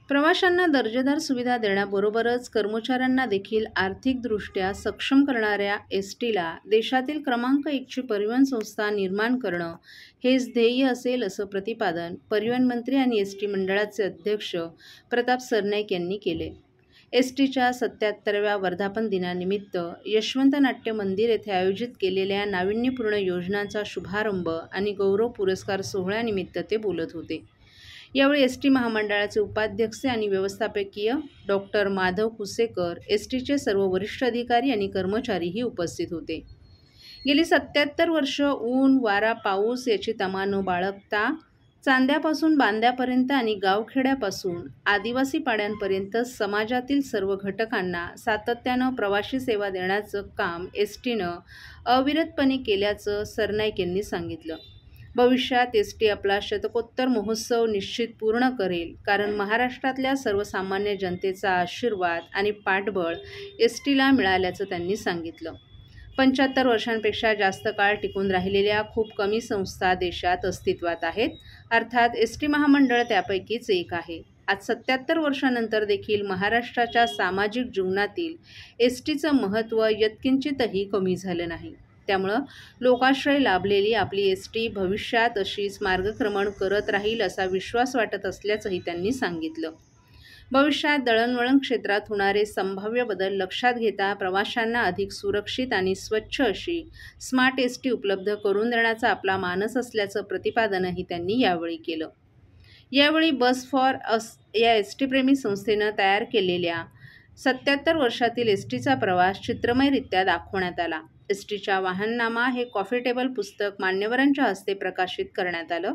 प्रवाशांना दर्जेदार सुविधा देण्याबरोबरच कर्मचाऱ्यांना देखील आर्थिकदृष्ट्या सक्षम करणाऱ्या एसटीला देशातील क्रमांक 1ची परिवहन संस्था निर्माण करणं हेच ध्येय असेल असं प्रतिपादन परिवहन मंत्री आणि एसटी मंडळाचे अध्यक्ष प्रताप सरनाईक यांनी केले। एसटीच्या 77व्या वर्धापन दिनानिमित्त यशवंत नाट्य मंदिर येथे आयोजित केलेल्या नाविन्यपूर्ण योजनांचा शुभारंभ आणि गौरव पुरस्कार सोहळ्यानिमित्त ते बोलत होते। यावेळी एसटी महामंडळाचे उपाध्यक्ष आणि व्यवस्थापकीय डॉक्टर माधव कुसेकर, एसटीचे सर्व वरिष्ठ अधिकारी आणि कर्मचारीही उपस्थित होते। गेली 77 वर्ष ऊन, वारा, पाऊस याची तमा न बाळगता चांद्यापासून बांद्यापर्यंत आणि गावखेड्यापासून आदिवासी पाड्यांपर्यंत समाजातील सर्व घटकांना सातत्यानं प्रवासी सेवा देण्याचं काम एसटीनं अविरतपणे केल्याचं सरनाईक यांनी सांगितलं। भविष्यात एसटी आपला शतकोत्तर महोत्सव निश्चित पूर्ण करेल, कारण महाराष्ट्रातल्या सर्वसामान्य जनतेचा आशीर्वाद आणि पाठबळ एसटीला मिळाल्याचं त्यांनी सांगितलं। 75 वर्षांपेक्षा जास्त काळ टिकून राहिलेल्या खूप कमी संस्था देशात अस्तित्वात आहेत, अर्थात एसटी महामंडळ त्यापैकीच एक आहे। आज 77 वर्षांनंतर देखील महाराष्ट्राच्या सामाजिक जीवनातील एसटीचं महत्त्व यत्किंचितही कमी झालं नाही। त्यामुळं लोकाश्रय लाभलेली आपली एसटी भविष्यात अशीच मार्गक्रमण करत राहील असा विश्वास वाटत असल्याचंही त्यांनी सांगितलं। भविष्यात दळणवळण क्षेत्रात होणारे संभाव्य बदल लक्षात घेता प्रवाशांना अधिक सुरक्षित आणि स्वच्छ अशी स्मार्ट एसटी उपलब्ध करून देण्याचा आपला मानस असल्याचं प्रतिपादनही त्यांनी यावेळी केलं। यावेळी बस फॉर अस या एसटीप्रेमी संस्थेनं तयार केलेल्या 77 वर्षातील एसटीचा प्रवास चित्रमयरित्या दाखवण्यात आला। एसटीच्या वाहननामा हे कॉफी टेबल पुस्तक मान्यवरांच्या हस्ते प्रकाशित करण्यात आलं।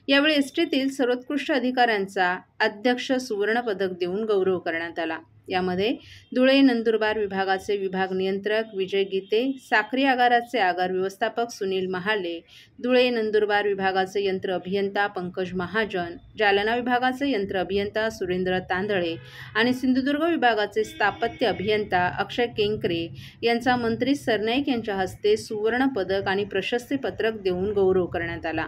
यावेळी एसटीतील सर्वोत्कृष्ट अधिकाऱ्यांचा अध्यक्ष सुवर्ण पदक देऊन गौरव करण्यात आला। यामध्ये धुळे नंदुरबार विभागाचे विभाग नियंत्रक विजय गीते, साक्री आगाराचे आगार व्यवस्थापक सुनील महाले, धुळे नंदुरबार विभागाचे यंत्र अभियंता पंकज महाजन, जालना विभागाचे यंत्र अभियंता सुरेंद्र तांदळे आणि सिंधुदुर्ग विभागाचे स्थापत्य अभियंता अक्षय केंकरे यांचा मंत्री सरनाईक यांच्या हस्ते सुवर्ण पदक आणि प्रशस्ती पत्रक देऊन गौरव करण्यात आला।